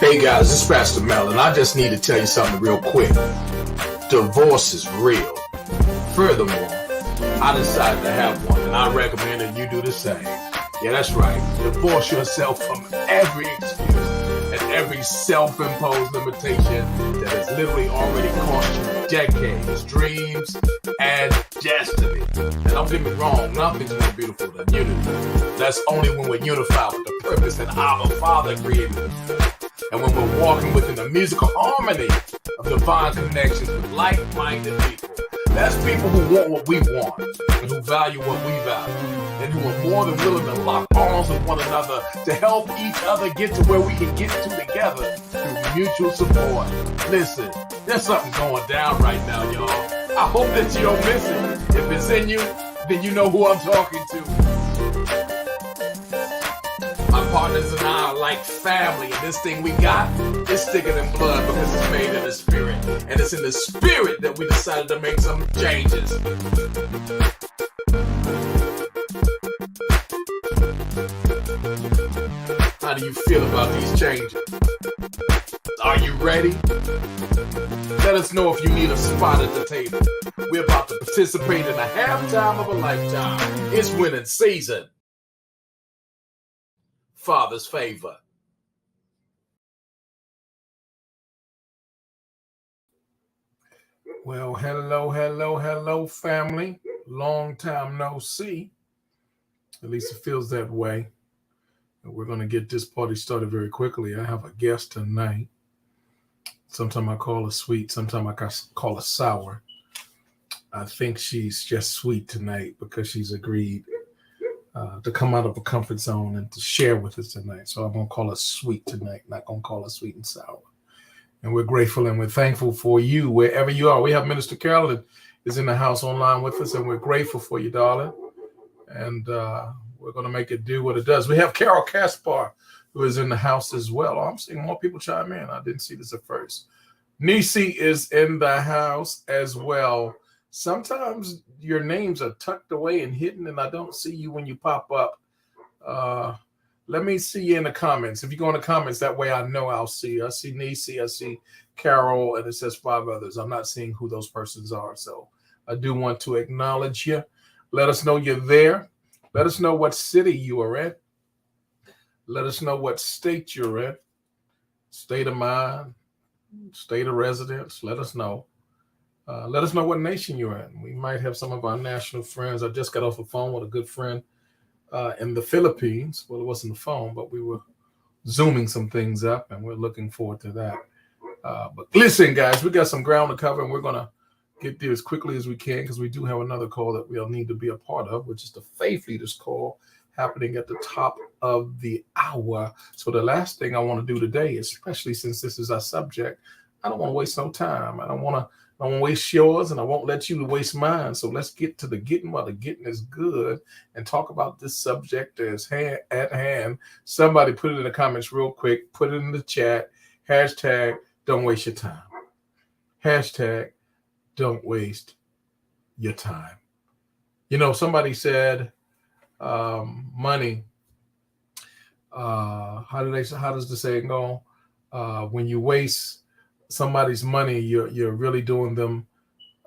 Hey guys, this is Pastor Mel, and I just need to tell you something real quick. Divorce is real. Furthermore, I decided to have one, and I recommend that you do the same. Yeah, that's right. Divorce yourself from every excuse and every self-imposed limitation that has literally already cost you decades, dreams, and destiny. And don't get me wrong, nothing's more beautiful than unity. That's only when we're unified with the purpose that our Father created us. And when we're walking within the musical harmony of divine connections with like-minded people. That's people who want what we want and who value what we value and who are more than willing to lock arms with one another to help each other get to where we can get to together through mutual support. Listen, there's something going down right now, y'all. I hope that you don't miss it. If it's in you, then you know who I'm talking to. My partners and I are like family, and this thing we got is thicker than blood because it's made in the spirit. And it's in the spirit that we decided to make some changes. How do you feel about these changes? Are you ready? Let us know if you need a spot at the table. We're about to participate in a halftime of a lifetime. It's winning season. Father's favor. Well, hello, family. Long time no see. At least it feels that way. And we're going to get this party started very quickly. I have a guest tonight. Sometimes I call her sweet. Sometimes I call her sour. I think she's just sweet tonight because she's agreed to come out of a comfort zone and to share with us tonight. So I'm going to call her sweet tonight, not going to call her sweet and sour. And we're grateful and we're thankful for you wherever you are. We have Minister Carolyn is in the house online with us, and we're grateful for you, darling. And we're going to make it do what it does. We have Carol Caspar, who is in the house as well. Oh, I'm seeing more people chime in. I didn't see this at first. Nisi is in the house as well. Sometimes your names are tucked away and hidden, and I don't see you when you pop up. Let me see you in the comments. If you go in the comments, that way I know I'll see you. I see Nisi, I see Carol, and it says 5 others. I'm not seeing who those persons are, so I do want to acknowledge you. Let us know you're there. Let us know what city you are in. Let us know what state you're in. State of mind, state of residence. Let us know. Let us know what nation you're in. We might have some of our national friends. I just got off the phone with a good friend in the Philippines. Well, it wasn't the phone, but we were Zooming some things up, and we're looking forward to that. But listen, guys, we got some ground to cover, and we're going to get there as quickly as we can because we do have another call that we'll need to be a part of, which is the Faith Leaders call happening at the top of the hour. So the last thing I want to do today, especially since this is our subject, I don't want to waste no time. I don't want to waste yours, and I won't let you waste mine. So let's get to the getting while the getting is good and talk about this subject as at hand. Somebody put it in the comments real quick. Put it in the chat. Hashtag don't waste your time. Hashtag don't waste your time. You know, somebody said money. How does the saying go? When you waste somebody's money, you're really doing them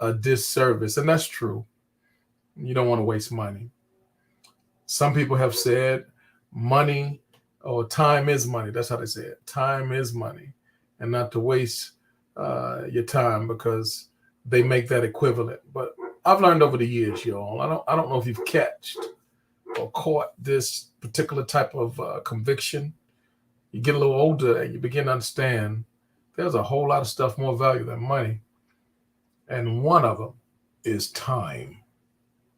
a disservice. And that's true. You don't want to waste money. Some people have said money or time is money. That's how they say it. Time is money. And not to waste your time because they make that equivalent. But I've learned over the years, y'all, I don't know if you've caught this particular type of conviction. You get a little older and you begin to understand there's a whole lot of stuff more value than money. And one of them is time.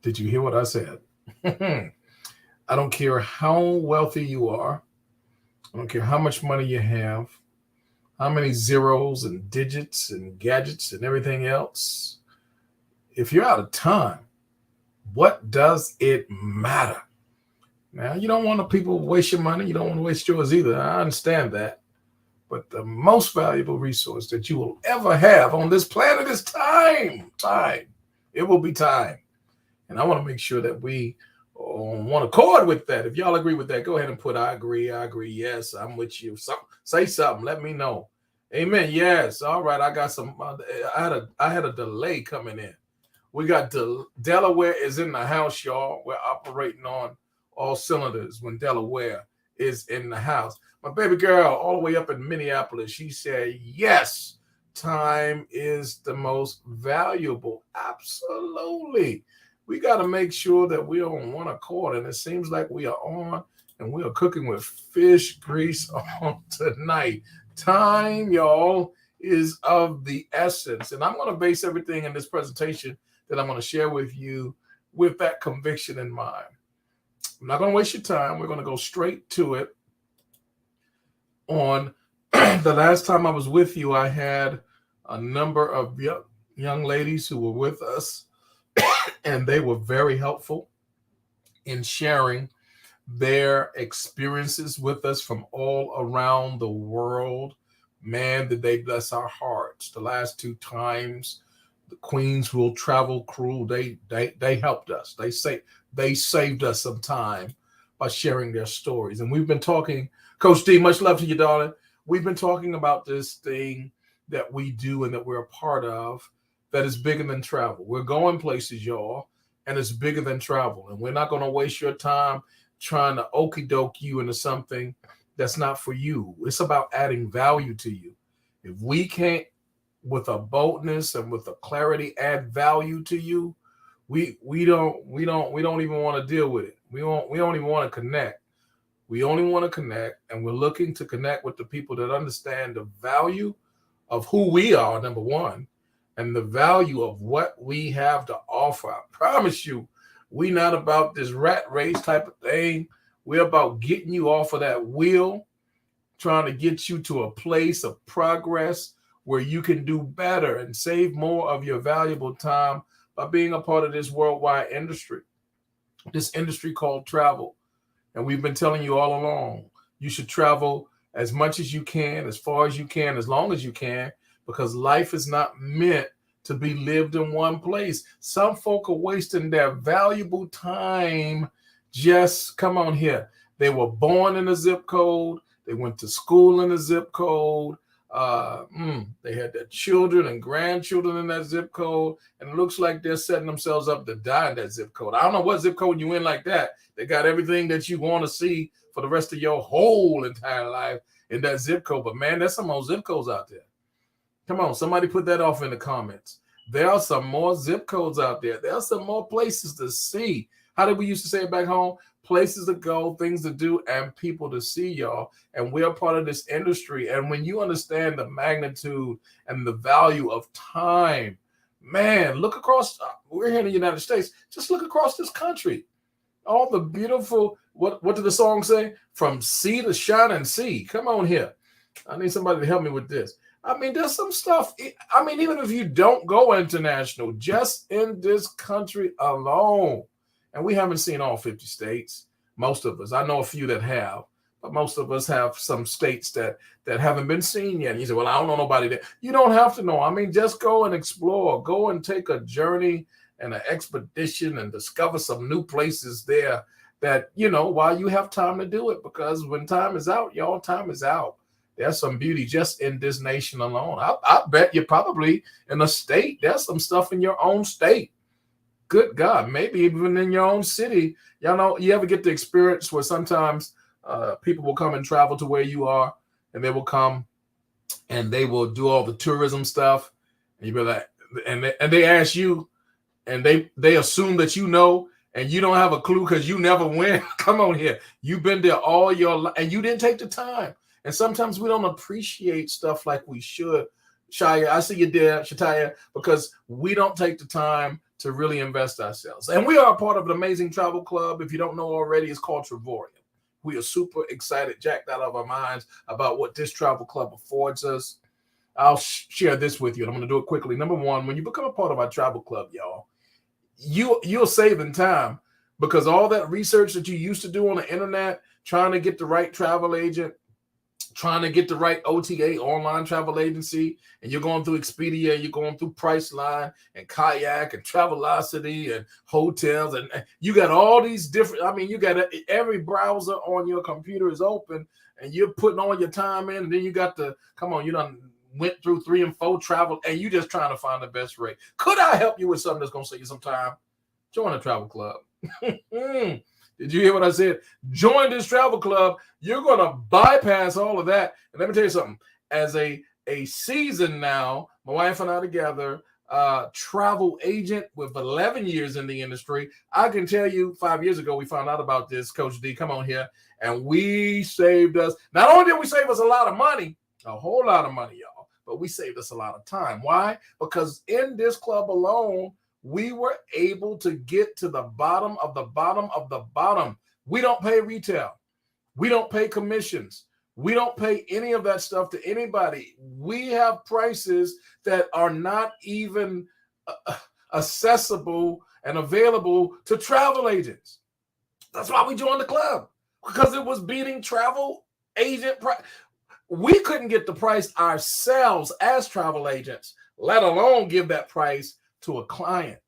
Did you hear what I said? I don't care how wealthy you are. I don't care how much money you have, how many zeros and digits and gadgets and everything else. If you're out of time, what does it matter? Now, you don't want people to waste your money. You don't want to waste yours either. I understand that. But the most valuable resource that you will ever have on this planet is time. Time. It will be time. And I want to make sure that we on one accord with that. If y'all agree with that, go ahead and put I agree, yes, I'm with you. Say something, let me know. Amen. Yes. All right. I got some. I had a delay coming in. We got Delaware is in the house, y'all. We're operating on all cylinders when Delaware is in the house. My baby girl, all the way up in Minneapolis, she said, yes, time is the most valuable. Absolutely. We got to make sure that we're on one accord. And it seems like we are on, and we are cooking with fish grease on tonight. Time, y'all, is of the essence. And I'm going to base everything in this presentation that I'm going to share with you with that conviction in mind. I'm not going to waste your time. We're going to go straight to it. On the last time I was with you, I had a number of young ladies who were with us, and they were very helpful in sharing their experiences with us from all around the world. Man, did they bless our hearts. The last two times, the Queens Will Travel crew, they helped us. They saved us some time by sharing their stories. And we've been talking, Coach D, much love to you, darling. We've been talking about this thing that we do and that we're a part of that is bigger than travel. We're going places, y'all, and it's bigger than travel. And we're not going to waste your time trying to okie doke you into something that's not for you. It's about adding value to you. If we can't, with a boldness and with a clarity, add value to you, we don't even want to deal with it. We don't even want to connect. We only want to connect, and we're looking to connect with the people that understand the value of who we are, number one, and the value of what we have to offer. I promise you, we're not about this rat race type of thing. We're about getting you off of that wheel, trying to get you to a place of progress where you can do better and save more of your valuable time by being a part of this worldwide industry, this industry called travel. And we've been telling you all along, you should travel as much as you can, as far as you can, as long as you can, because life is not meant to be lived in one place. Some folk are wasting their valuable time. Just come on here. They were born in a zip code. They went to school in a zip code. They had their children and grandchildren in that zip code, and it looks like they're setting themselves up to die in that zip code. I don't know what zip code you in like that. They got everything that you want to see for the rest of your whole entire life in that zip code. But man, there's some more zip codes out there. Come on, somebody put that off in the comments. There are some more zip codes out there. There are some more places to see. How did we used to say it back home? Places to go, things to do, and people to see, y'all. And we're part of this industry. And when you understand the magnitude and the value of time, man, look across. We're here in the United States. Just look across this country. All the beautiful, what did the song say? From sea to shining sea. Come on here. I need somebody to help me with this. I mean, there's some stuff. I mean, even if you don't go international, just in this country alone, and we haven't seen all 50 states, most of us. I know a few that have, but most of us have some states that haven't been seen yet. And you say, well, I don't know nobody there. You don't have to know. I mean, just go and explore. Go and take a journey and an expedition and discover some new places there that, while you have time to do it. Because when time is out, y'all, time is out. There's some beauty just in this nation alone. I bet you probably in a state, there's some stuff in your own state. Good God, maybe even in your own city. Y'all know, you ever get the experience where sometimes people will come and travel to where you are, and they will come and they will do all the tourism stuff. And you be like, and they ask you, and they assume that you know, and you don't have a clue because you never went. Come on here. You've been there all your life, and you didn't take the time. And sometimes we don't appreciate stuff like we should. Shia, I see you there, Shataya, because we don't take the time to really invest ourselves. And we are a part of an amazing travel club. If you don't know already, it's called Travorium. We are super excited, jacked out of our minds about what this travel club affords us. I'll share this with you, and I'm going to do it quickly. Number one, when you become a part of our travel club, y'all, you're saving time, because all that research that you used to do on the internet, trying to get the right travel agent, trying to get the right OTA, online travel agency, and you're going through Expedia, you're going through Priceline and Kayak and Travelocity and hotels, and you got all these different, I mean, you got every browser on your computer is open, and you're putting all your time in, and then you got the, come on, you done went through 3 and 4 travel, and you just trying to find the best rate. Could I help you with something that's going to save you some time? Join a travel club. Did you hear what I said? Join this travel club. You're going to bypass all of that. And let me tell you something. As a season now, my wife and I together, travel agent with 11 years in the industry, I can tell you 5 years ago, we found out about this, Coach D, come on here, and we saved us. Not only did we save us a lot of money, a whole lot of money, y'all, but we saved us a lot of time. Why? Because in this club alone, we were able to get to the bottom of the bottom of the bottom. We don't pay retail. We don't pay commissions. We don't pay any of that stuff to anybody. We have prices that are not even accessible and available to travel agents. That's why we joined the club, because it was beating travel agent price. We couldn't get the price ourselves as travel agents, let alone give that price to a client.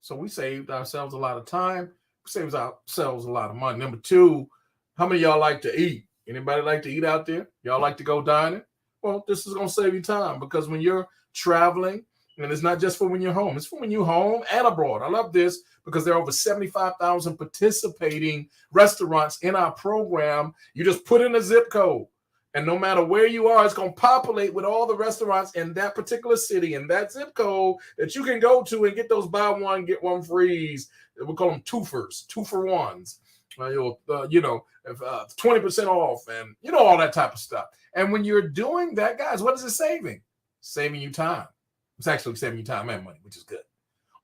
So we saved ourselves a lot of time. We saved ourselves a lot of money. Number 2, how many of y'all like to eat? Anybody like to eat out there? Y'all like to go dining? Well, this is going to save you time, because when you're traveling, and it's not just for when you're home, it's for when you're home and abroad. I love this because there are over 75,000 participating restaurants in our program. You just put in a zip code, and no matter where you are, it's going to populate with all the restaurants in that particular city and that zip code that you can go to and get those buy one, get one frees. We call them twofers, 2-for-1s. 20% off, and all that type of stuff. And when you're doing that, guys, what is it saving? Saving you time. It's actually saving you time and money, which is good.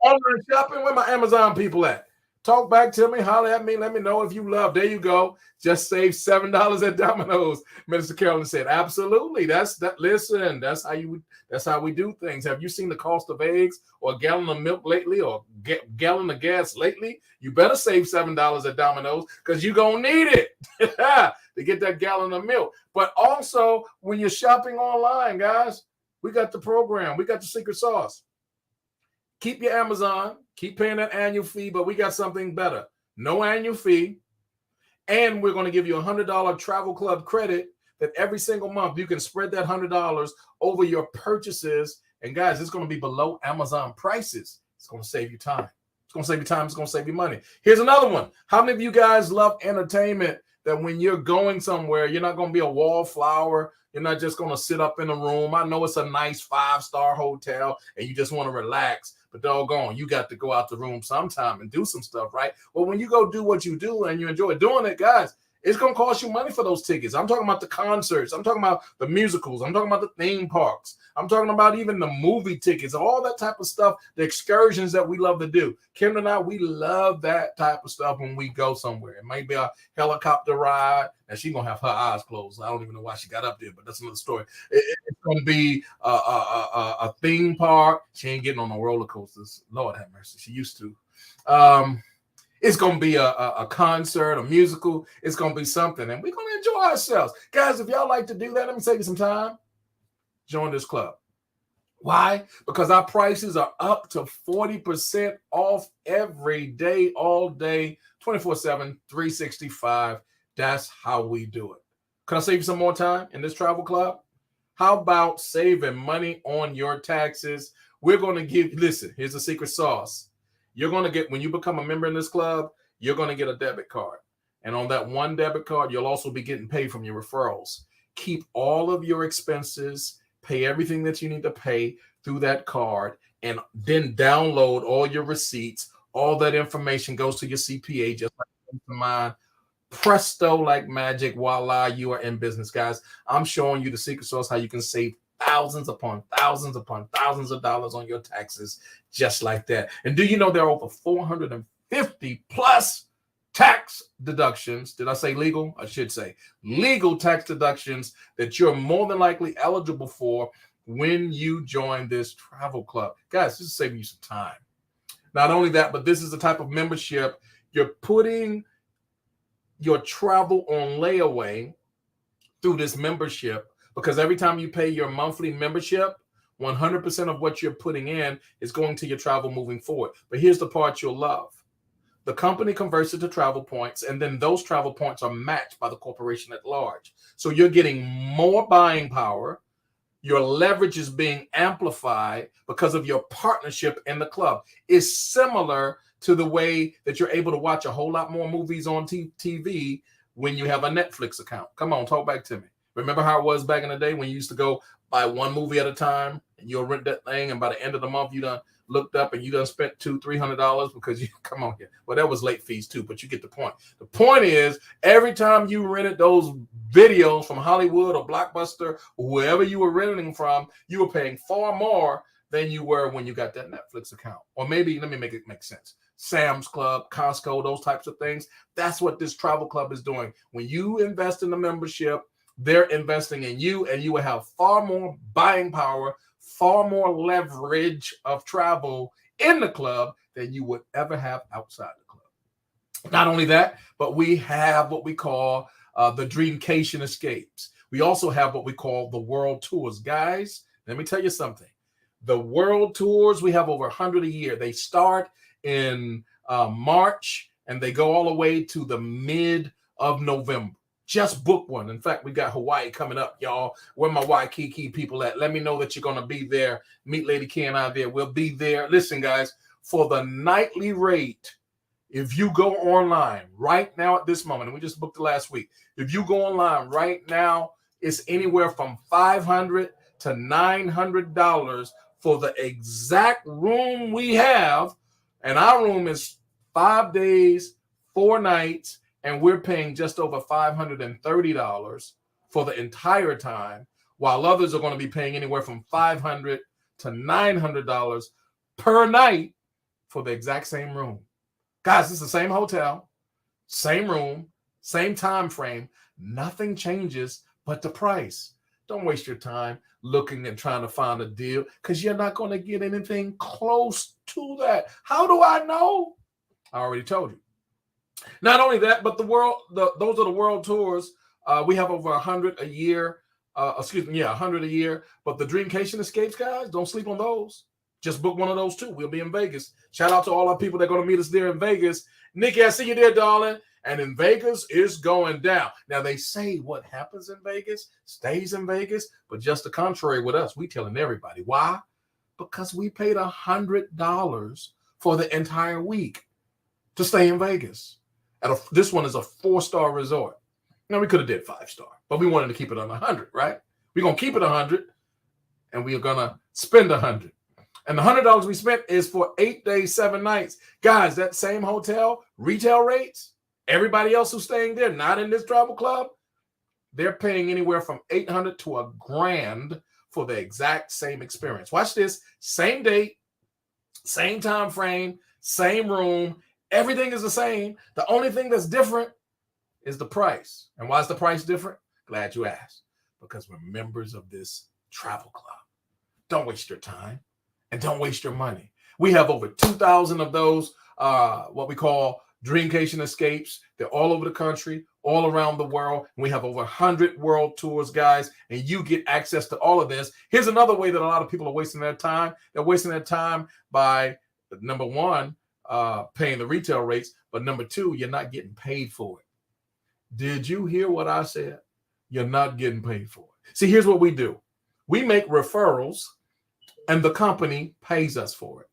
Online shopping, where my Amazon people at? Talk back to me, holler at me, let me know if you love. There you go. Just save $7 at Domino's. Minister Carolyn said, absolutely. Listen, that's how we do things. Have you seen the cost of eggs or a gallon of milk lately, or gallon of gas lately? You better save $7 at Domino's, because you're gonna need it to get that gallon of milk. But also, when you're shopping online, guys, we got the program, we got the secret sauce. Keep your Amazon, keep paying that annual fee, but we got something better. No annual fee. And we're going to give you $100 travel club credit that every single month you can spread that $100 over your purchases. And guys, it's going to be below Amazon prices. It's going to save you time. It's going to save you time. It's going to save you money. Here's another one. How many of you guys love entertainment, that when you're going somewhere, you're not going to be a wallflower? You're not just going to sit up in a room. I know it's a nice 5-star hotel and you just want to relax, but doggone, you got to go out the room sometime and do some stuff, right? Well, when you go do what you do and you enjoy doing it, guys, it's going to cost you money for those tickets. I'm talking about the concerts. I'm talking about the musicals. I'm talking about the theme parks. I'm talking about even the movie tickets, all that type of stuff, the excursions that we love to do. Kim and I, we love that type of stuff when we go somewhere. It might be a helicopter ride, and she's going to have her eyes closed. I don't even know why she got up there, but that's another story. It's going to be a theme park. She ain't getting on no roller coasters. Lord have mercy. She used to. It's going to be a concert, a musical. It's going to be something, and we're going to enjoy ourselves. Guys, if y'all like to do that, let me save you some time. Join this club. Why? Because our prices are up to 40% off every day, all day, 24/7, 365. That's how we do it. Can I save you some more time in this travel club? How about saving money on your taxes? We're going to give, listen, here's the secret sauce. You're going to get, when you become a member in this club, you're going to get a debit card. And on that one debit card, you'll also be getting paid from your referrals. Keep all of your expenses, pay everything that you need to pay through that card, and then download all your receipts. All that information goes to your CPA, just like mine. Presto, like magic, voila, you are in business, guys. I'm showing you the secret sauce, how you can save thousands upon thousands upon thousands of dollars on your taxes, just like that. And do you know there are over 450 plus tax deductions? Did I say legal? I should say legal tax deductions that you're more than likely eligible for when you join this travel club. Guys, this is saving you some time. Not only that, but this is the type of membership you're putting your travel on layaway through this membership, because every time you pay your monthly membership, 100% of what you're putting in is going to your travel moving forward. But here's the part you'll love. The company converts it to travel points, and then those travel points are matched by the corporation at large. So you're getting more buying power. Your leverage is being amplified because of your partnership in the club. It's similar to the way that you're able to watch a whole lot more movies on TV when you have a Netflix account. Come on, talk back to me. Remember how it was back in the day when you used to go buy one movie at a time and you'll rent that thing, and by the end of the month you done looked up and you done spent $200-$300 because you come on here. Well, that was late fees too, but you get the point. The point is, every time you rented those videos from Hollywood or Blockbuster or whoever you were renting from, you were paying far more than you were when you got that Netflix account. Or maybe, let me make it make sense, Sam's Club, Costco, those types of things. That's what this travel club is doing. When you invest in the membership, they're investing in you, and you will have far more buying power, far more leverage of travel in the club than you would ever have outside the club. Not only that, but we have what we call the Dreamcation Escapes. We also have what we call the World Tours. Guys, let me tell you something. The World Tours, we have over 100 a year. They start in March, and they go all the way to the mid of November. Just book one. In fact, we got Hawaii coming up, y'all. Where my Waikiki people at? Let me know that you're going to be there. Meet Lady K and I there. We'll be there. Listen, guys, for the nightly rate, if you go online right now at this moment, and we just booked it last week, if you go online right now, it's anywhere from $500 to $900 for the exact room we have. And our room is 5 days, 4 nights, and we're paying just over $530 for the entire time, while others are going to be paying anywhere from $500 to $900 per night for the exact same room. Guys, it's the same hotel, same room, same time frame. Nothing changes but the price. Don't waste your time looking and trying to find a deal, because you're not going to get anything close to that. How do I know? I already told you. Not only that, but those are the World Tours. We have over 100 a year. 100 a year. But the Dreamcation Escapes, guys, don't sleep on those. Just book one of those too. We'll be in Vegas. Shout out to all our people that are going to meet us there in Vegas. Nikki, I see you there, darling. And in Vegas, it's going down. Now, they say what happens in Vegas stays in Vegas, but just the contrary with us. We telling everybody. Why? Because we paid $100 for the entire week to stay in Vegas. This one is a 4-star resort. Now, we could have did 5-star, but we wanted to keep it on 100, right? We're going to keep it 100, and we are going to spend 100. And the $100 we spent is for 8 days, 7 nights. Guys, that same hotel, retail rates, everybody else who's staying there, not in this travel club, they're paying anywhere from $800 to $1,000 for the exact same experience. Watch this. Same date, same time frame, same room. Everything is the same. The only thing that's different is the price. And why is the price different? Glad you asked. Because we're members of this travel club. Don't waste your time and don't waste your money. We have over 2,000 of those, what we call Dreamcation Escapes. They're all over the country, all around the world. And we have over 100 world tours, guys, and you get access to all of this. Here's another way that a lot of people are wasting their time. They're wasting their time by, number one, paying the retail rates, but number two, you're not getting paid for it. Did you hear what I said? You're not getting paid for it. See, here's what we do. We make referrals, and the company pays us for it.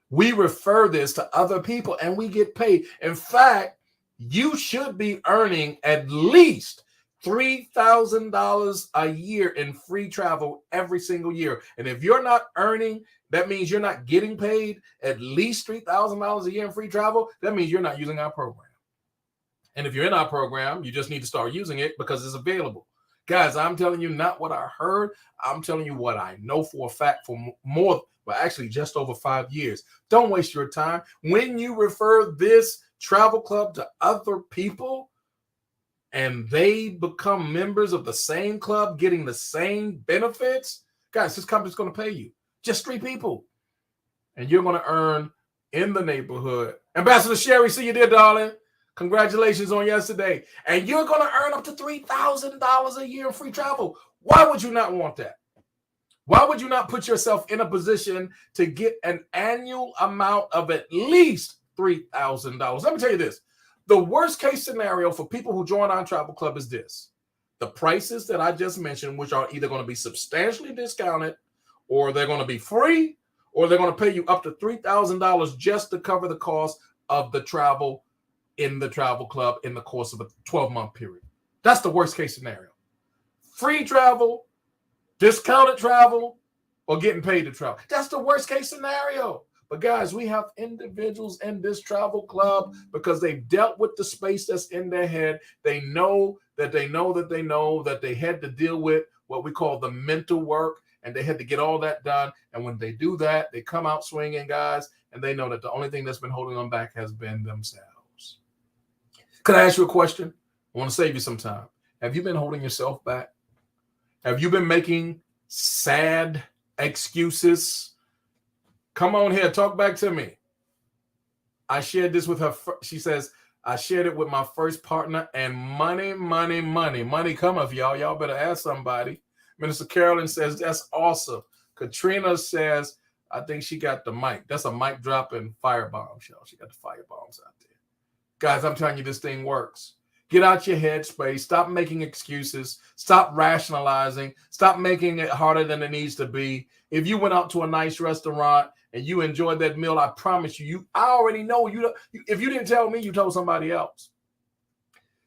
We refer this to other people, and we get paid. In fact, you should be earning at least $3,000 a year in free travel every single year. And if you're not earning, that means you're not getting paid at least $3,000 a year in free travel. That means you're not using our program. And if you're in our program, you just need to start using it because it's available. Guys, I'm telling you not what I heard. I'm telling you what I know for a fact for actually just over 5 years. Don't waste your time. When you refer this travel club to other people and they become members of the same club, getting the same benefits, guys, this company's going to pay you. Just 3 people. And you're going to earn in the neighborhood. Ambassador Sherry, see you there, darling. Congratulations on yesterday. And you're going to earn up to $3,000 a year in free travel. Why would you not want that? Why would you not put yourself in a position to get an annual amount of at least $3,000? Let me tell you this. The worst case scenario for people who join our travel club is this. The prices that I just mentioned, which are either going to be substantially discounted, or they're going to be free, or they're going to pay you up to $3,000 just to cover the cost of the travel in the travel club in the course of a 12-month period. That's the worst case scenario. Free travel, discounted travel, or getting paid to travel. That's the worst case scenario. But guys, we have individuals in this travel club because they've dealt with the space that's in their head. They know that they had to deal with what we call the mental work, and they had to get all that done. And when they do that, they come out swinging, guys, and they know that the only thing that's been holding them back has been themselves. Could I ask you a question? I want to save you some time. Have you been holding yourself back? Have you been making sad excuses? Come on here, talk back to me. I shared this with her. She says, I shared it with my first partner, and money cometh, y'all. Y'all better ask somebody. Minister Carolyn says, that's awesome. Katrina says, I think she got the mic. That's a mic dropping firebomb, y'all. She got the firebombs out there. Guys, I'm telling you, this thing works. Get out your headspace. Stop making excuses. Stop rationalizing. Stop making it harder than it needs to be. If you went out to a nice restaurant and you enjoyed that meal, I promise you, I already know. If you didn't tell me, you told somebody else.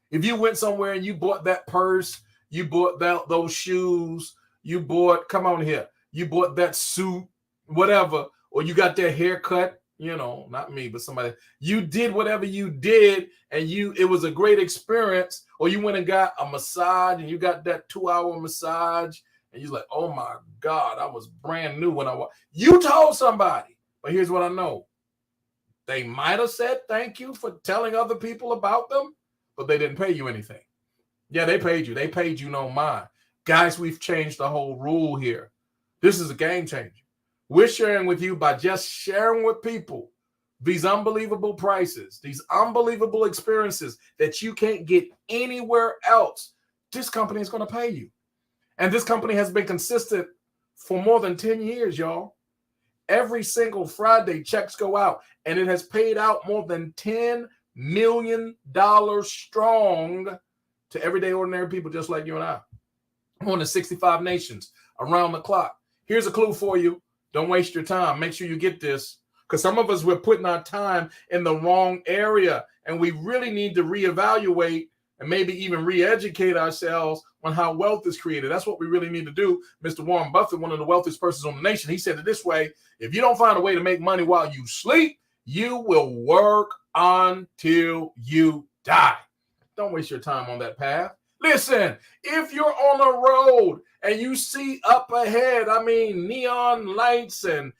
If you went somewhere and you bought that purse, you bought those shoes, you bought that suit, whatever, or you got that haircut, not me, but somebody, you did whatever you did, and it was a great experience, or you went and got a massage and you got that 2-hour massage, and you're like, oh my God, I was brand new when I walked. You told somebody, but here's what I know. They might have said thank you for telling other people about them, but they didn't pay you anything. Yeah, they paid you. They paid you no mind. Guys, we've changed the whole rule here. This is a game changer. We're sharing with you by just sharing with people these unbelievable prices, these unbelievable experiences that you can't get anywhere else. This company is going to pay you. And this company has been consistent for more than 10 years, y'all. Every single Friday, checks go out, and it has paid out more than $10 million strong to everyday ordinary people just like you and I. More than 65 nations around the clock. Here's a clue for you. Don't waste your time. Make sure you get this, because some of us, we're putting our time in the wrong area, and we really need to reevaluate and maybe even re-educate ourselves on how wealth is created. That's what we really need to do. Mr. Warren Buffett, one of the wealthiest persons on the nation, he said it this way: if you don't find a way to make money while you sleep, you will work until you die. Don't waste your time on that path. Listen, if you're on a road and you see up ahead, neon lights and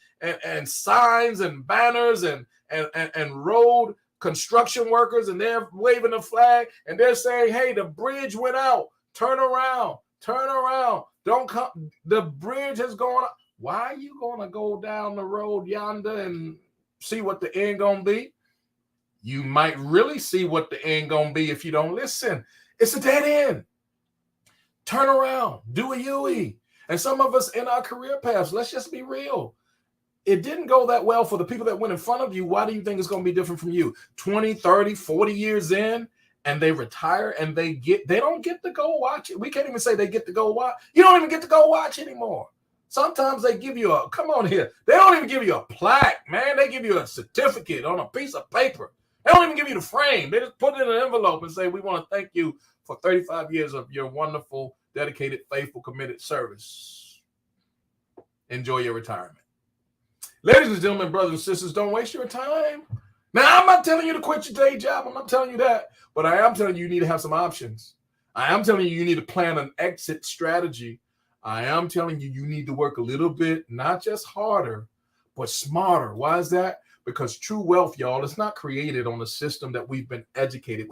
signs and banners and road construction workers, and they're waving a flag and they're saying, hey, the bridge went out. Turn around. Don't come. The bridge has gone up. Why are you going to go down the road yonder and see what the end going to be? You might really see what the end going to be if you don't listen. It's a dead end. Turn around. Do a UE. And some of us in our career paths, let's just be real. It didn't go that well for the people that went in front of you. Why do you think it's going to be different from you? 20, 30, 40 years in, and they retire and they don't get to go watch it. We can't even say they get to go watch. You don't even get to go watch anymore. Sometimes they give you come on here. They don't even give you a plaque, man. They give you a certificate on a piece of paper. They don't even give you the frame. They just put it in an envelope and say, we want to thank you for 35 years of your wonderful, dedicated, faithful, committed service. Enjoy your retirement. Ladies and gentlemen, brothers and sisters, don't waste your time. Now, I'm not telling you to quit your day job. I'm not telling you that. But I am telling you need to have some options. I am telling you need to plan an exit strategy. I am telling you need to work a little bit, not just harder, but smarter. Why is that? Because true wealth, y'all, is not created on a system that we've been educated.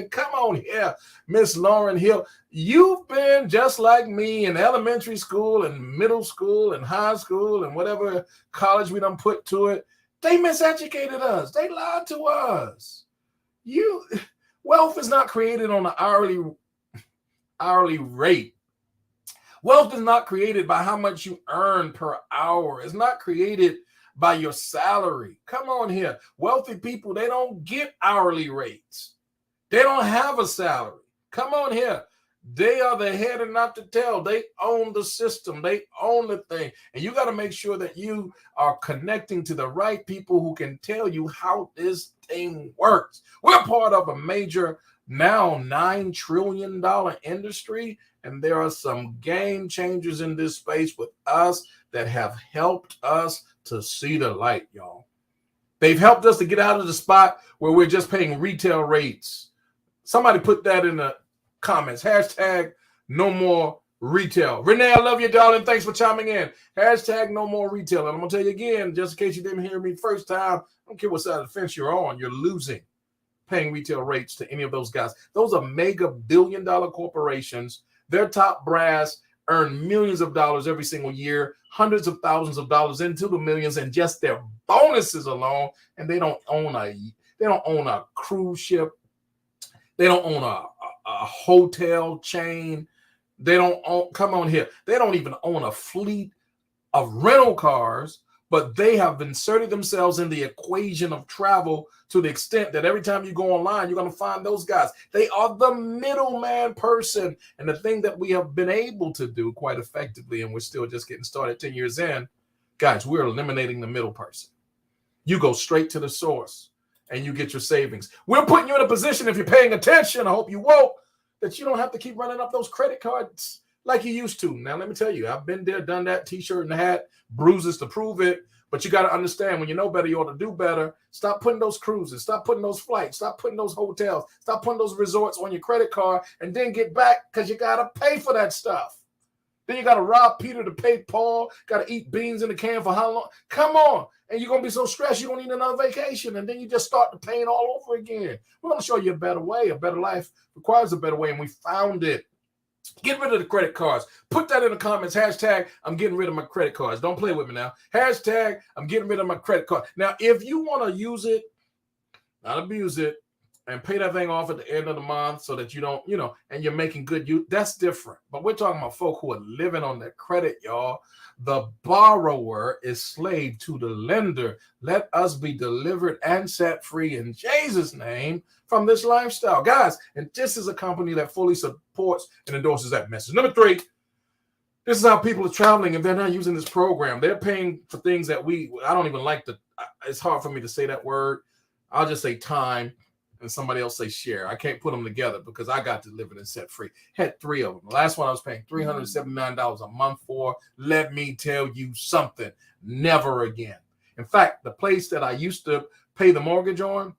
Come on here, Miss Lauren Hill. You've been just like me in elementary school and middle school and high school and whatever college we done put to it. They miseducated us. They lied to us. Wealth is not created on an hourly rate. Wealth is not created by how much you earn per hour. It's not created by your salary. Come on here. Wealthy people, they don't get hourly rates. They don't have a salary. Come on here. They are the head and not the tail. They own the system. They own the thing. And you got to make sure that you are connecting to the right people who can tell you how this thing works. We're part of a major, now $9 trillion industry. And there are some game changers in this space with us that have helped us to see the light, y'all. They've helped us to get out of the spot where we're just paying retail rates. Somebody put that in the comments. Hashtag no more retail. Renee, I love you, darling. Thanks for chiming in. Hashtag no more retail. And I'm going to tell you again, just in case you didn't hear me first time, I don't care what side of the fence you're on, you're losing paying retail rates to any of those guys. Those are mega billion-dollar corporations. Their top brass earn millions of dollars every single year, hundreds of thousands of dollars into the millions, and just their bonuses alone. And they don't own a cruise ship. They don't own a hotel chain. They don't own, come on here. They don't even own a fleet of rental cars, but they have inserted themselves in the equation of travel to the extent that every time you go online, you're going to find those guys. They are the middleman person. And the thing that we have been able to do quite effectively, and we're still just getting started 10 years in, guys, we're eliminating the middle person. You go straight to the source and you get your savings. We're putting you in a position, if you're paying attention, I hope you won't, that you don't have to keep running up those credit cards like you used to. Now, let me tell you, I've been there, done that, T-shirt and hat, bruises to prove it. But you got to understand, when you know better, you ought to do better. Stop putting those cruises, stop putting those flights, stop putting those hotels, stop putting those resorts on your credit card, and then get back because you got to pay for that stuff. Then you got to rob Peter to pay Paul, got to eat beans in the can for how long? Come on. And you're going to be so stressed, you don't need another vacation. And then you just start the pain all over again. We're going to show you a better way. A better life requires a better way, and we found it. Get rid of the credit cards. Put that in the comments. Hashtag, I'm getting rid of my credit cards. Don't play with me now. Hashtag, I'm getting rid of my credit card. Now, if you want to use it, not abuse it, and pay that thing off at the end of the month so that you don't, and you're making good use, that's different. But we're talking about folk who are living on their credit, y'all. The borrower is slave to the lender. Let us be delivered and set free in Jesus' name from this lifestyle. Guys, and this is a company that fully supports and endorses that message. Number 3, this is how people are traveling and they're not using this program. They're paying for things that I don't even like it's hard for me to say that word. I'll just say time. And somebody else say share. I can't put them together because I got delivered and set free. Had 3 of them. The last one I was paying $379 a month for. Let me tell you something. Never again. In fact, the place that I used to pay the mortgage on,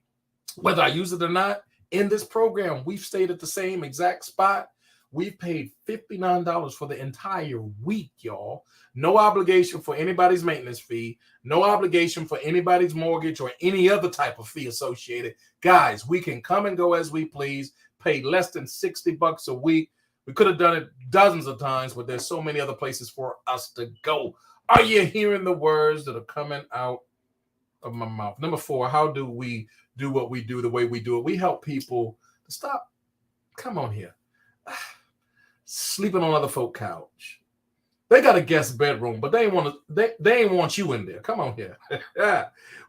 whether I use it or not, in this program, we've stayed at the same exact spot. We've paid $59 for the entire week, y'all. No obligation for anybody's maintenance fee. No obligation for anybody's mortgage or any other type of fee associated. Guys, we can come and go as we please, pay less than $60 a week. We could have done it dozens of times, but there's so many other places for us to go. Are you hearing the words that are coming out of my mouth? Number 4, how do we do what we do the way we do it? We help people to stop. Come on here. Sleeping on other folks' couch. They got a guest bedroom, but they ain't want you in there. Come on here.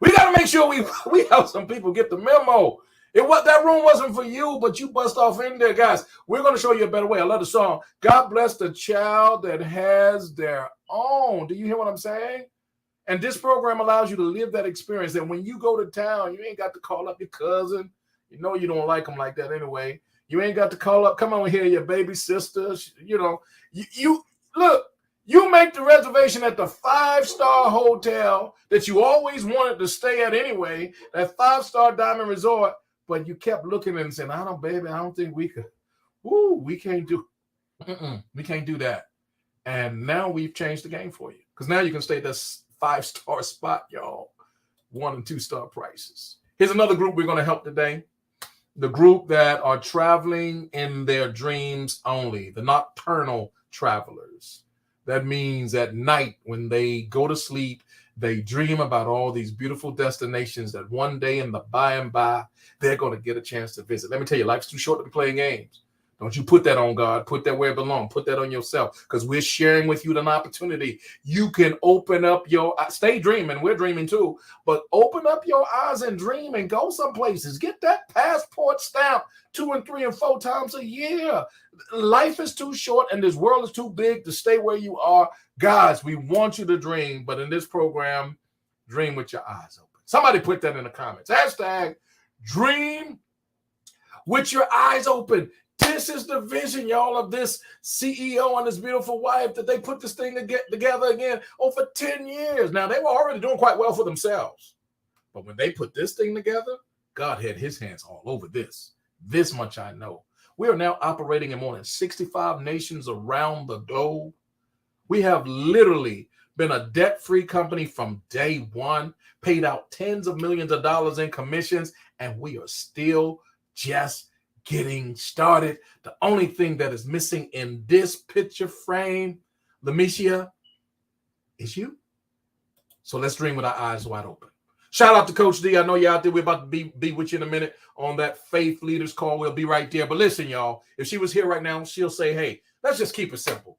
We got to make sure we help some people get the memo. That room wasn't for you, but you bust off in there, guys. We're going to show you a better way. I love the song. God bless the child that has their own. Do you hear what I'm saying? And this program allows you to live that experience. That when you go to town, you ain't got to call up your cousin. You know you don't like them like that anyway. You ain't got to call up, come on here, your baby sister. You look, you make the reservation at the 5-star hotel that you always wanted to stay at anyway, that 5-star Diamond Resort, but you kept looking and saying, I don't think we could. We can't do that. And now we've changed the game for you because now you can stay at this 5-star spot, y'all, 1 and 2-star prices. Here's another group we're going to help today. The group that are traveling in their dreams only, the nocturnal travelers. That means at night when they go to sleep They dream about all these beautiful destinations that one day in the by and by, they're going to get a chance to visit. Let me tell you, life's too short to be playing games. Don't you put that on God. Put that where it belongs. Put that on yourself, because we're sharing with you an opportunity. You can open up your, stay dreaming. We're dreaming too, but open up your eyes and dream and go some places. Get that passport stamp 2 and 3 and 4 times a year. Life is too short and this world is too big to stay where you are. Guys, we want you to dream, but in this program, dream with your eyes open. Somebody put that in the comments. Hashtag dream with your eyes open. This is the vision, y'all, of this CEO and his beautiful wife, that they put this thing together again over 10 years. Now, they were already doing quite well for themselves. But when they put this thing together, God had his hands all over this. This much I know. We are now operating in more than 65 nations around the globe. We have literally been a debt-free company from day one, paid out tens of millions of dollars in commissions, and we are still just getting started. The only thing that is missing in this picture frame, Lamicia, is you. So let's dream with our eyes wide open. Shout out to Coach D. I know you're out there. We're about to be with you in a minute on that Faith Leaders call. We'll be right there. But listen, y'all, if she was here right now, she'll say, hey, let's just keep it simple.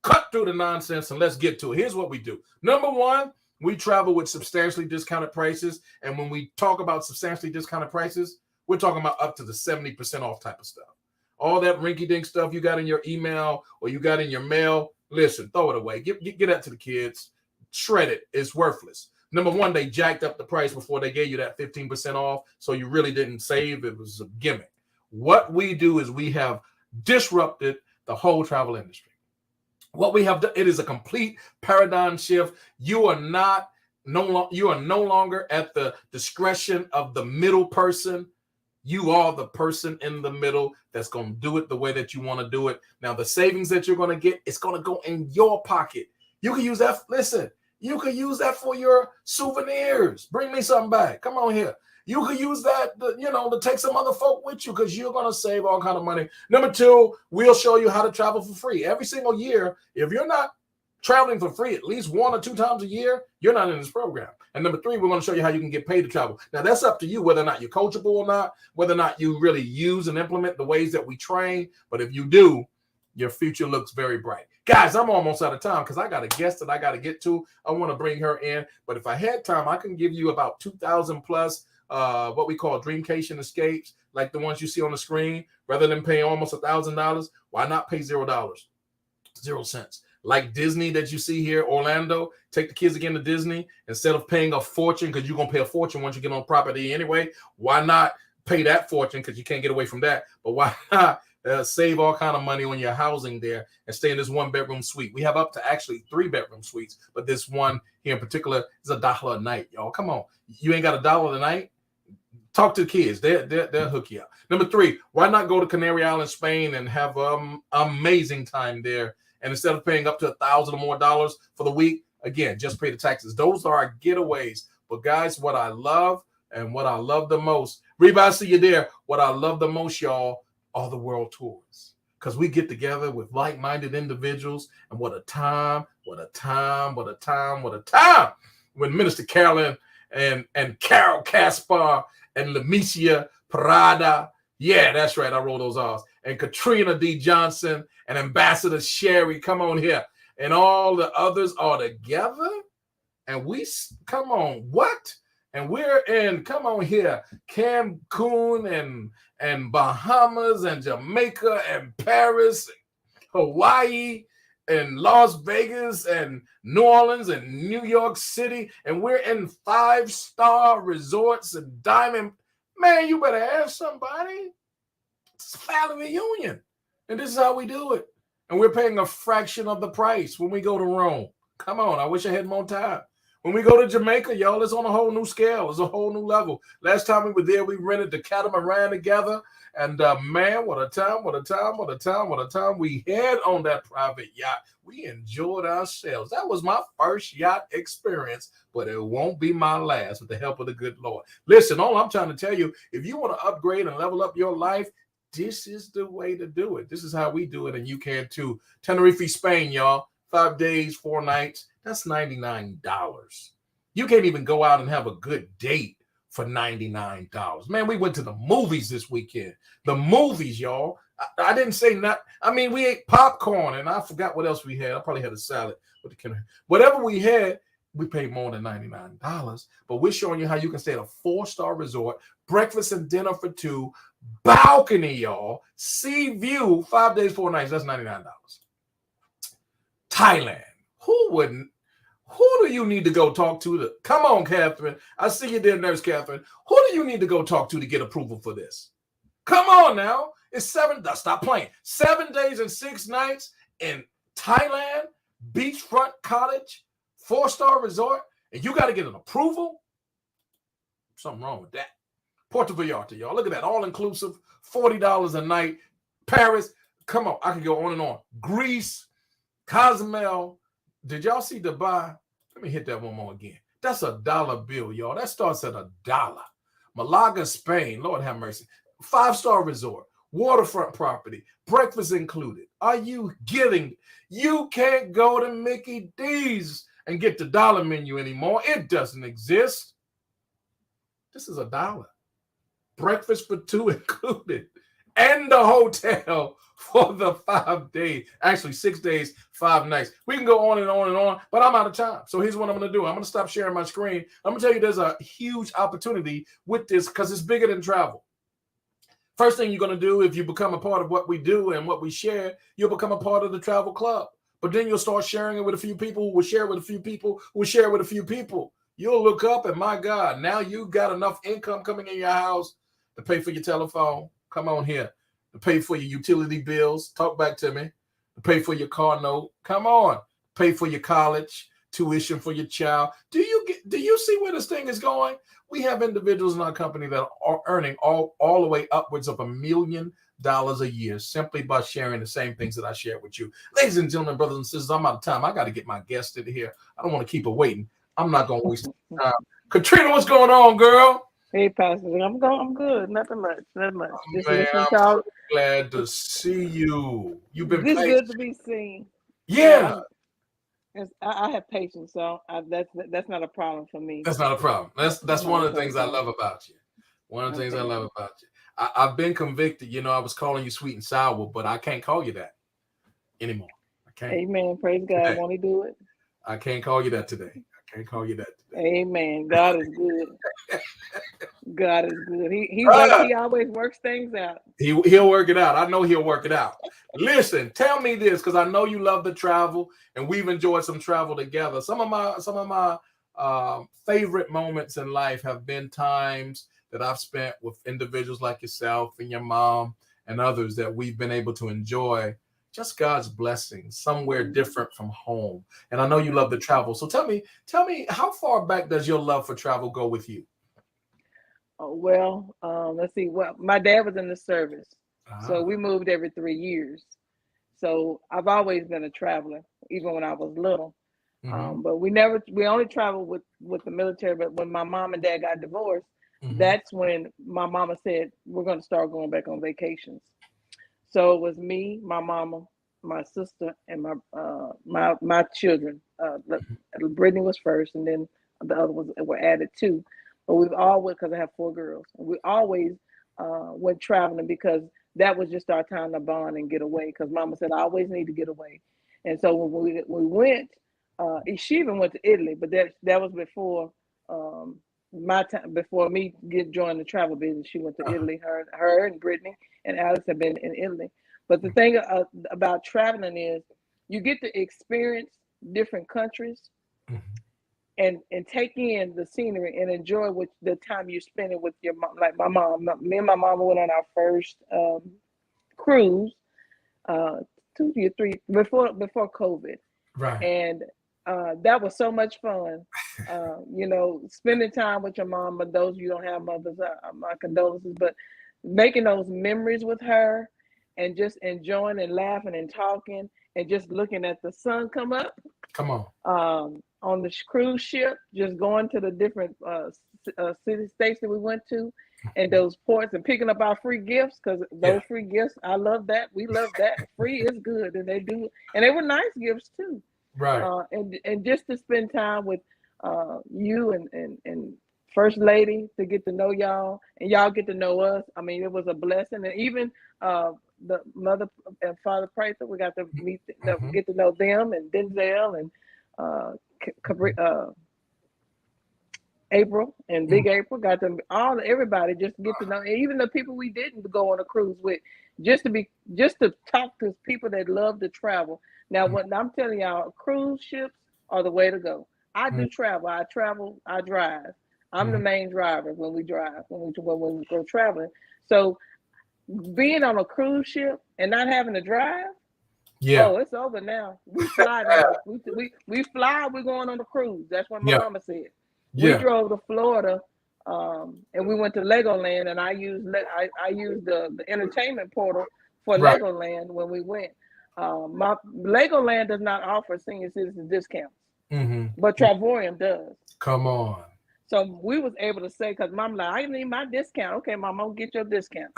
Cut through the nonsense and let's get to it. Here's what we do. Number one, we travel with substantially discounted prices. And when we talk about substantially discounted prices, we're talking about up to the 70% off type of stuff. All that rinky-dink stuff you got in your email or you got in your mail, listen, throw it away. Get that to the kids. Shred it. It's worthless. Number one, they jacked up the price before they gave you that 15% off, so you really didn't save. It was a gimmick. What we do is we have disrupted the whole travel industry. What we have done, it is a complete paradigm shift. You are no longer at the discretion of the middle person. You are the person in the middle that's going to do it the way that you want to do it. Now, the savings that you're going to get, it's going to go in your pocket. You can use that. Listen, you can use that for your souvenirs. Bring me something back. Come on here. You can use that, to take some other folk with you, because you're going to save all kind of money. Number two, we'll show you how to travel for free. Every single year, if you're not traveling for free at least 1 or 2 times a year, you're not in this program. And number three, we're going to show you how you can get paid to travel. Now, that's up to you, whether or not you're coachable or not, whether or not you really use and implement the ways that we train. But if you do, your future looks very bright. Guys, I'm almost out of time because I got a guest that I got to get to. I want to bring her in. But if I had time, I can give you about 2,000 plus what we call Dreamcation escapes, like the ones you see on the screen. Rather than paying almost $1,000, why not pay $0? 0 cents. Like Disney that you see here, Orlando, take the kids again to Disney. Instead of paying a fortune, because you're going to pay a fortune once you get on property anyway, why not pay that fortune, because you can't get away from that? But why not save all kind of money on your housing there and stay in this 1-bedroom suite? We have up to actually 3-bedroom suites, but this one here in particular is $1 a night, y'all. Come on. You ain't got $1 a night? Talk to the kids. They'll hook you up. Number three, why not go to Canary Island, Spain, and have amazing time there? And instead of paying up to $1,000 or more for the week, again, just pay the taxes. Those are our getaways. But guys, what I love and what I love the most, Reba, I see you there. What I love the most, y'all, are the world tours. Because we get together with like-minded individuals, and what a time, what a time, what a time, what a time. When Minister Carolyn and Carol Caspar and Lamicia Parada, yeah, that's right, I roll those R's, and Katrina D. Johnson and Ambassador Sherry, come on here, and all the others are together, and we, come on, what? And we're in, come on here, Cancun and Bahamas and Jamaica and Paris, Hawaii and Las Vegas and New Orleans and New York City, and we're in 5-star resorts and diamond. Man, you better ask somebody. It's a family reunion. And this is how we do it. And we're paying a fraction of the price when we go to Rome. Come on, I wish I had more time. When we go to Jamaica, y'all, it's on a whole new scale. It's a whole new level. Last time we were there, we rented the catamaran together. And man, what a time, what a time, what a time, what a time we had on that private yacht. We enjoyed ourselves. That was my first yacht experience, but it won't be my last with the help of the good Lord. Listen, all I'm trying to tell you, if you want to upgrade and level up your life, this is the way to do it. This is how we do it, and you can too. Tenerife, Spain, y'all. 5 days, 4 nights. That's $99. You can't even go out and have a good date for $99. Man, we went to the movies this weekend. The movies, y'all. I didn't say not. I mean, we ate popcorn, and I forgot what else we had. I probably had a salad with the whatever we had. We paid more than $99, but we're showing you how you can stay at a 4-star resort, breakfast and dinner for 2, balcony, y'all, sea view, 5 days, 4 nights. That's $99. Thailand. Who wouldn't? Who do you need to go talk to? Come on, Catherine. I see you there, Nurse Catherine. Who do you need to go talk to get approval for this? Come on now. It's 7. Stop playing. 7 days and 6 nights in Thailand, beachfront cottage, 4-star resort, and you got to get an approval? Something wrong with that. Puerto Vallarta, y'all. Look at that. All-inclusive, $40 a night. Paris. Come on. I can go on and on. Greece, Cozumel. Did y'all see Dubai? Let me hit that one more again. That's $1 bill, y'all. That starts at $1. Malaga, Spain. Lord have mercy. 5-star resort. Waterfront property. Breakfast included. Are you kidding? You can't go to Mickey D's and get the dollar menu anymore. It doesn't exist. This is $1. Breakfast for 2 included. And the hotel for the 5 days. Actually, 6 days, 5 nights. We can go on and on and on, but I'm out of time. So here's what I'm going to do. I'm going to stop sharing my screen. I'm going to tell you there's a huge opportunity with this because it's bigger than travel. First thing you're going to do, if you become a part of what we do and what we share, you'll become a part of the travel club. But then you'll start sharing it with a few people who will share with a few people who will share with a few people. You'll look up and, my God, now you've got enough income coming in your house to pay for your telephone. Come on here. To pay for your utility bills. Talk back to me. To pay for your car note. Come on. Pay for your college tuition for your child. Do you see where this thing is going? We have individuals in our company that are earning all the way upwards of $1 million a year simply by sharing the same things that I shared with you. Ladies and gentlemen, brothers and sisters, I'm out of time. I got to get my guest in here. I don't want to keep her waiting. I'm not going to waste time. Katrina, what's going on, girl? Hey, Pastor. I'm good. Nothing much. Just Man, listening I'm to so glad to see you. You've been It's patient. good to be seen. Yeah. I have patience, so that's not a problem for me. That's not a problem. That's one of the things I love about you. One of the things I love about you. I've been convicted. You know, I was calling you sweet and sour, but I can't call you that anymore. I can't. Amen. Praise God. Today. Won't He do it? I can't call you that today. I can't call you that today. Amen. God is good. God is good. He always works things out. He'll work it out. I know he'll work it out. Listen, tell me this, because I know you love to travel, and we've enjoyed some travel together. Some of my favorite moments in life have been times that I've spent with individuals like yourself and your mom and others that we've been able to enjoy just God's blessings somewhere different from home. And I know you love to travel. So tell me, how far back does your love for travel go with you? Well, let's see. Well, my dad was in the service, so we moved every 3 years. So I've always been a traveler, even when I was little. But we only traveled with the military. But when my mom and dad got divorced, that's when my mama said, we're going to start going back on vacations. So it was me, my mama, my sister, and my children. Brittany was first, and then the other ones were added too. But we've always, because I have 4 girls, and we always went traveling because that was just our time to bond and get away. Because Mama said, I always need to get away. And so when we went, she even went to Italy, but that was before my time, before me joining the travel business. She went to Italy. Her and Brittany and Alex have been in Italy. But the thing about traveling is you get to experience different countries. And take in the scenery and enjoy the time you're spending with your mom. Like my mom, me and my mom went on our first cruise, 2 or 3 before COVID, right? And that was so much fun. Spending time with your mom. But those of you who don't have mothers, my condolences. But making those memories with her, and just enjoying and laughing and talking, and just looking at the sun come up. Come on the cruise ship, just going to the different city states that we went to, and those ports, and picking up our free gifts, because those free gifts, I love that. We love that. Free is good, and they were nice gifts too. Right. And just to spend time with you and First Lady to get to know y'all, and y'all get to know us. I mean, it was a blessing, and even the mother and father Pricer, we got to meet, get to know them, and Denzel and April and Big April, got to everybody just get to know, and even the people we didn't go on a cruise with, just to talk to people that love to travel. Now, what I'm telling y'all, cruise ships are the way to go. I do travel. I drive. I'm the main driver when we drive, when we go traveling. So being on a cruise ship and not having to drive, oh, it's over now. We fly now. we fly. We're going on the cruise. That's what my mama said. We drove to Florida, and we went to Legoland, and I used the entertainment portal for Legoland when we went. My Legoland does not offer senior citizen discounts, but Travorium does. Come on. So we was able to say, because Mom like, I need my discount. Okay, Mom, I'll get your discount.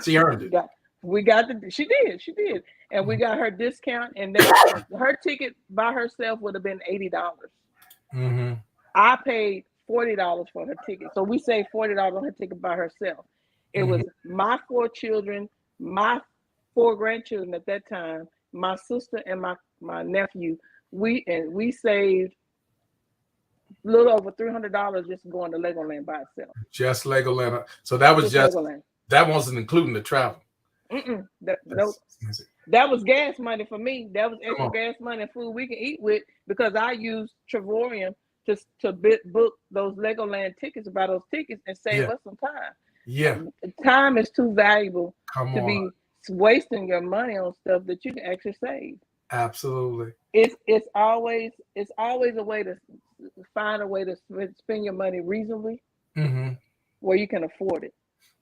She earned it. She did. And we got her discount, and her ticket by herself would have been $80. I paid $40 for her ticket. So we saved $40 on her ticket by herself. It was my 4 children, my 4 grandchildren at that time, my sister and my nephew. We saved a little over $300 just going to Legoland by itself. Just Legoland. So that was just Legoland. That wasn't including the travel. That was gas money for me. That was extra gas money and food we can eat with, because I used Travorium to book those Legoland tickets, buy those tickets, and save us some time. Yeah, time is too valuable to be wasting your money on stuff that you can actually save. Absolutely. It's always a way to find a way to spend your money reasonably, where you can afford it,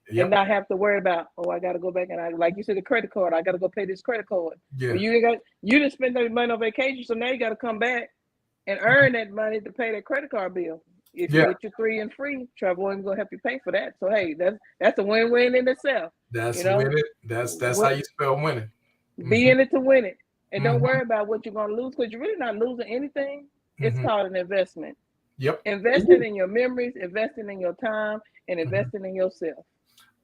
and not have to worry about, oh, I got to go back and like you said, the credit card, I got to go pay this credit card. Yeah. But you didn't spend that money on vacation, so now you got to come back and earn that money to pay that credit card bill. If you get your 3 and free, Travorium gonna help you pay for that. So hey, that's a win-win in itself. That's winning. That's how you spell winning. Be in it to win it, and don't worry about what you're gonna lose, because you're really not losing anything. It's called an investment. Yep. Investing in your memories, investing in your time, and investing in yourself.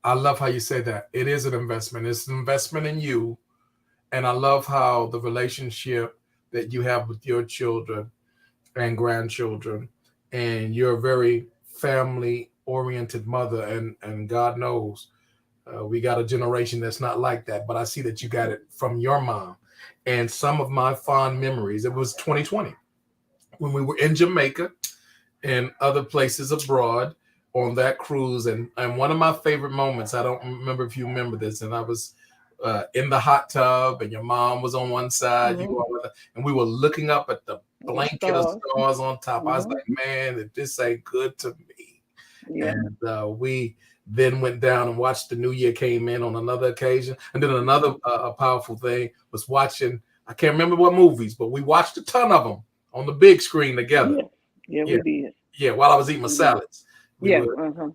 I love how you say that. It is an investment. It's an investment in you, and I love how the relationship that you have with your children and grandchildren, and you're a very family-oriented mother, and God knows we got a generation that's not like that, but I see that you got it from your mom. And some of my fond memories, it was 2020 when we were in Jamaica and other places abroad on that cruise, and one of my favorite moments, I don't remember if you remember this, and I was in the hot tub, and your mom was on one side, you were, and we were looking up at the blanket of stars on top. I was like, man, if this ain't good to me. And we then went down and watched the New Year came in on another occasion. And then another powerful thing was watching, I can't remember what movies, but we watched a ton of them on the big screen together. We did. Yeah, while I was eating my salads. I remember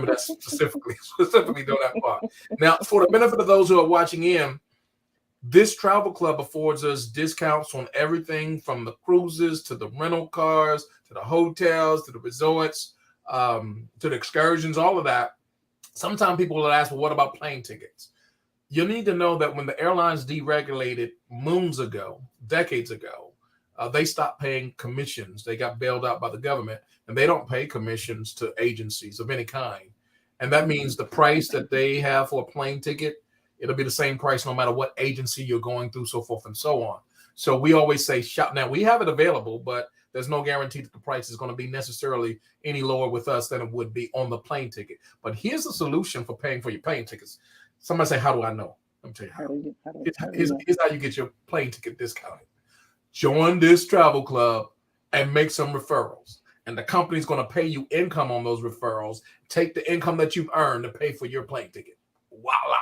that specifically doing that part. Now, for the benefit of those who are watching in, this travel club affords us discounts on everything from the cruises to the rental cars, to the hotels, to the resorts, to the excursions, all of that. Sometimes people will ask, well, what about plane tickets? You need to know that when the airlines deregulated moons ago, decades ago, they stopped paying commissions. They got bailed out by the government, and they don't pay commissions to agencies of any kind. And that means the price that they have for a plane ticket, it'll be the same price no matter what agency you're going through, so forth and so on. So we always say shop. Now, we have it available, but there's no guarantee that the price is going to be necessarily any lower with us than it would be on the plane ticket. But here's the solution for paying for your plane tickets. Somebody say, how do I know? Let me tell you how. Here's how you get your plane ticket discounted. Join this travel club and make some referrals. And the company's going to pay you income on those referrals. Take the income that you've earned to pay for your plane ticket. Voila.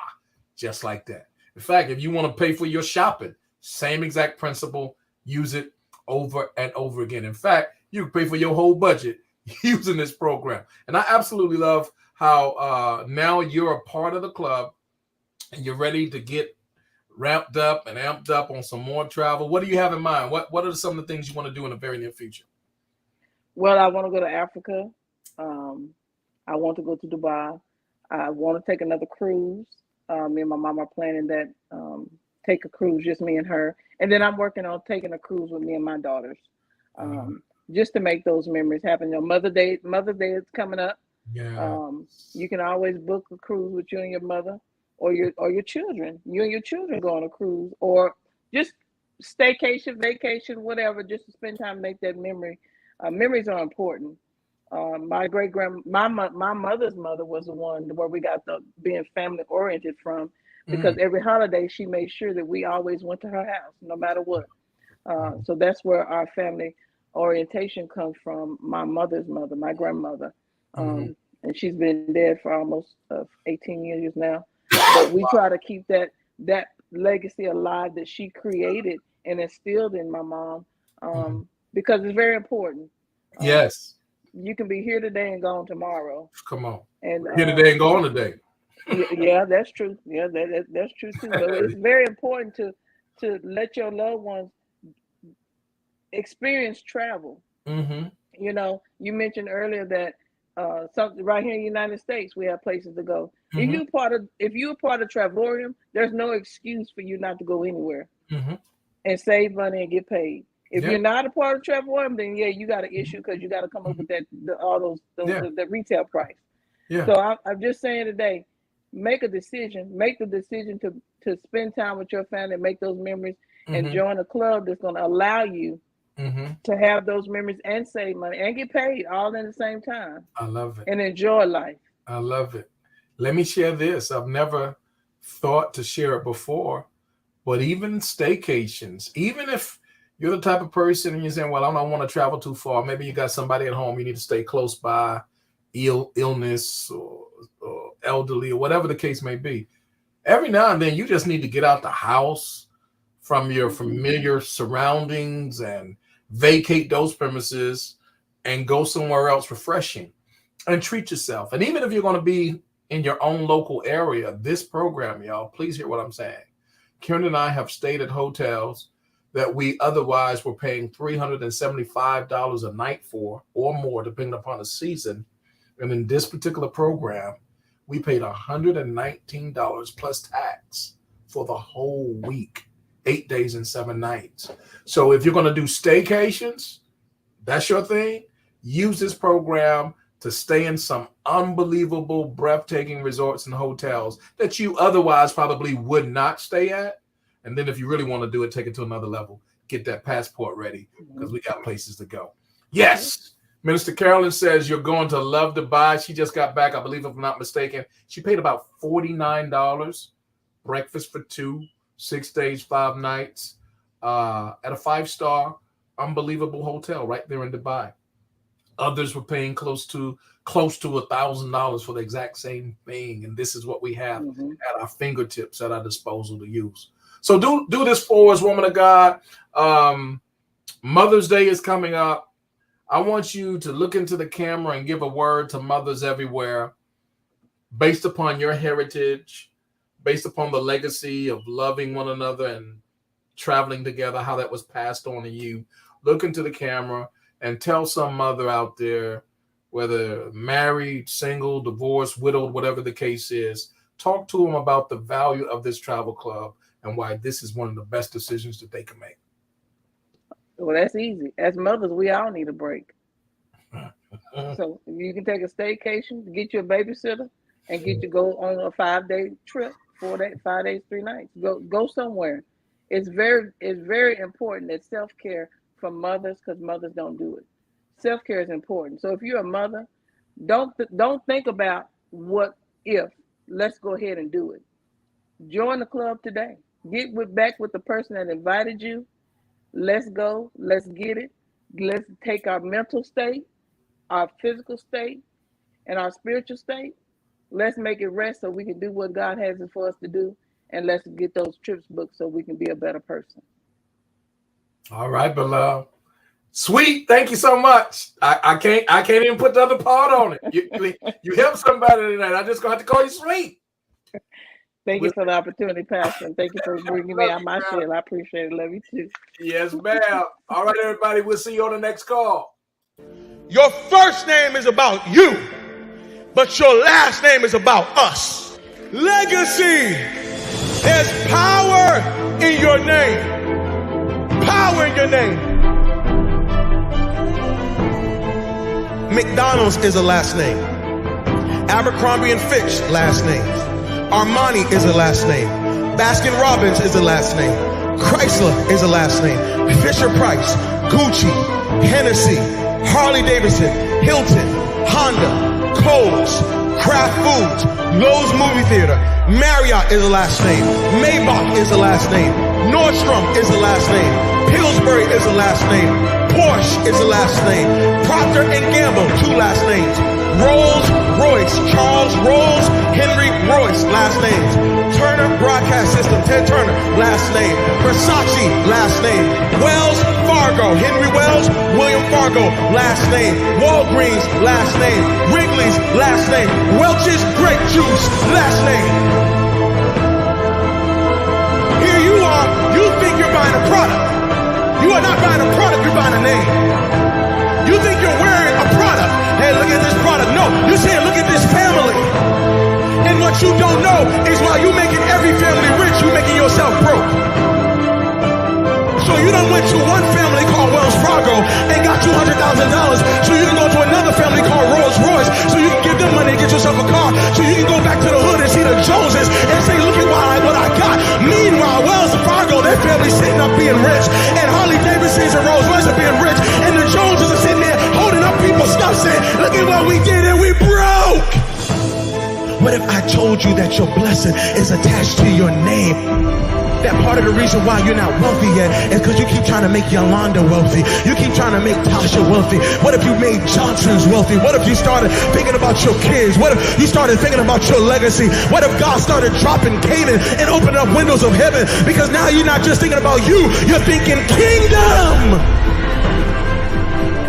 Just like that. In fact, if you want to pay for your shopping, same exact principle, use it over and over again. In fact, you can pay for your whole budget using this program. And I absolutely love how now you're a part of the club and you're ready to get ramped up and amped up on some more travel. What do you have in mind? What are some of the things you want to do in the very near future? Well, I want to go to Africa. I want to go to Dubai. I want to take another cruise. Me and my mom are planning that, take a cruise, just me and her. And then I'm working on taking a cruise with me and my daughters, just to make those memories happen. You know, Mother's Day is coming up. Yeah. You can always book a cruise with you and your mother, or your children. You and your children go on a cruise, or just staycation, vacation, whatever, just to spend time, make that memory. Memories are important. My mother's mother was the one where we got the being family oriented from, because every holiday she made sure that we always went to her house, no matter what. So that's where our family orientation comes from. My mother's mother, my grandmother, and she's been dead for almost 18 years now. But we try to keep that legacy alive that she created and instilled in my mom, because it's very important. Yes. You can be here today and gone tomorrow. Come on. And here today and gone today. Yeah, that's true. Yeah, that's true too. But it's very important to let your loved ones experience travel. You know, you mentioned earlier that something right here in the United States, we have places to go. If you're part of Travorium, there's no excuse for you not to go anywhere and save money and get paid. If you're not a part of Travorium, then you got an issue, because you got to come up with the retail price. So I'm just saying today, make the decision to spend time with your family, make those memories, and join a club that's going to allow you to have those memories and save money and get paid all in the same time. I love it. And enjoy life. I love it. Let me share this. I've never thought to share it before, but even staycations, even if you're the type of person and you're saying, well, I don't want to travel too far. Maybe you got somebody at home, you need to stay close by, illness or elderly or whatever the case may be. Every now and then you just need to get out the house from your familiar surroundings and vacate those premises and go somewhere else refreshing and treat yourself. And even if you're going to be in your own local area, this program, y'all, please hear what I'm saying. Karen and I have stayed at hotels that we otherwise were paying $375 a night for, or more, depending upon the season. And in this particular program, we paid $119 plus tax for the whole week, 8 days and 7 nights. So if you're going to do staycations, that's your thing. Use this program to stay in some unbelievable, breathtaking resorts and hotels that you otherwise probably would not stay at. And then if you really want to do it, take it to another level. Get that passport ready, because we got places to go. Yes. Minister Carolyn says you're going to love Dubai. She just got back, I believe, if I'm not mistaken. She paid about $49, breakfast for 2, 6 days, 5 nights, at a 5-star, unbelievable hotel right there in Dubai. Others were paying close to $1,000 for the exact same thing, and this is what we have at our fingertips, at our disposal to use. So do this for us, woman of God. Mother's Day is coming up. I want you to look into the camera and give a word to mothers everywhere, based upon your heritage, based upon the legacy of loving one another and traveling together, how that was passed on to you. Look into the camera and tell some mother out there, whether married, single, divorced, widowed, whatever the case is, talk to them about the value of this travel club and why this is one of the best decisions that they can make. Well, that's easy. As mothers, we all need a break. So you can take a staycation, get you a babysitter, and get you go on a 5-day trip, 4 days, 5 days, 3 nights. Go somewhere. It's very important that self-care for mothers, because mothers don't do it. Self-care is important. So if you're a mother, don't think about what if. Let's go ahead and do it. Join the club today. Get back with the person that invited you. Let's go. Let's get it. Let's take our mental state, our physical state, and our spiritual state. Let's make it rest so we can do what God has for us to do. And let's get those trips booked so we can be a better person. All right, beloved. Sweet. Thank you so much. I can't even put the other part on it. You helped somebody tonight. I just gonna have to call you Sweet. Thank you for the opportunity, Pastor. And thank you for bringing me out my shell. I appreciate it. Love you too. Yes, ma'am. All right, everybody. We'll see you on the next call. Your first name is about you, but your last name is about us. Legacy. There's power in your name. Power in your name. McDonald's is a last name. Abercrombie and Fitch, last names. Armani is a last name. Baskin Robbins is a last name. Chrysler is a last name. Fisher Price, Gucci, Hennessy, Harley Davidson, Hilton, Honda, Kohl's, Kraft Foods, Lowe's Movie Theater, Marriott is a last name. Maybach is a last name. Nordstrom is a last name. Pillsbury is a last name. Porsche is a last name. Procter & Gamble, 2 last names. Rolls Royce, Charles Rolls Henry Royce, last names. Turner Broadcast System, Ted Turner, last name. Versace, last name. Wells Fargo, Henry Wells, William Fargo, last name. Walgreens, last name. Wrigley's, last name. Welch's Grape Juice, last name. Here you are, you think you're buying a product. You are not buying a product, you're buying a name. You think you're wearing a product. Hey, look at this product. No, you're saying, look at this family. And what you don't know is while you're making every family rich, you're making yourself broke. So you done went to one family called Wells Fargo and got $200,000 so you can go to another family called Rolls Royce so you can give them money and get yourself a car so you can go back to the hood and see the Joneses and say, look at what I got. Meanwhile, Wells Fargo, their family's sitting up being rich, and Harley Davidsons and Rolls Royce are being rich, and the Joneses are sitting there holding up people's stuff saying, look at what we did and we broke. What if I told you that your blessing is attached to your name? That part of the reason why you're not wealthy yet is because you keep trying to make Yolanda wealthy. You keep trying to make Tasha wealthy. What if you made Johnson's wealthy? What if you started thinking about your kids? What if you started thinking about your legacy? What if God started dropping Canaan and opening up windows of heaven? Because now you're not just thinking about you, you're thinking kingdom.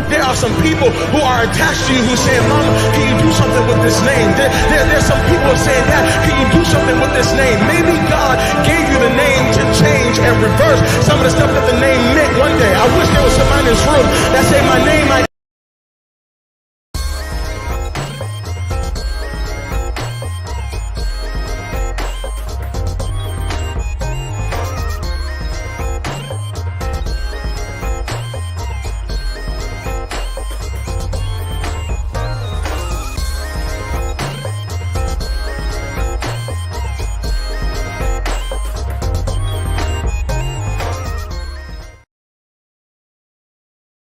There are some people who are attached to you who say, Mama, can you do something with this name? There's some people saying, Dad, can you do something with this name? Maybe God gave you the name to change and reverse some of the stuff that the name meant one day. I wish there was somebody in this room that said my name might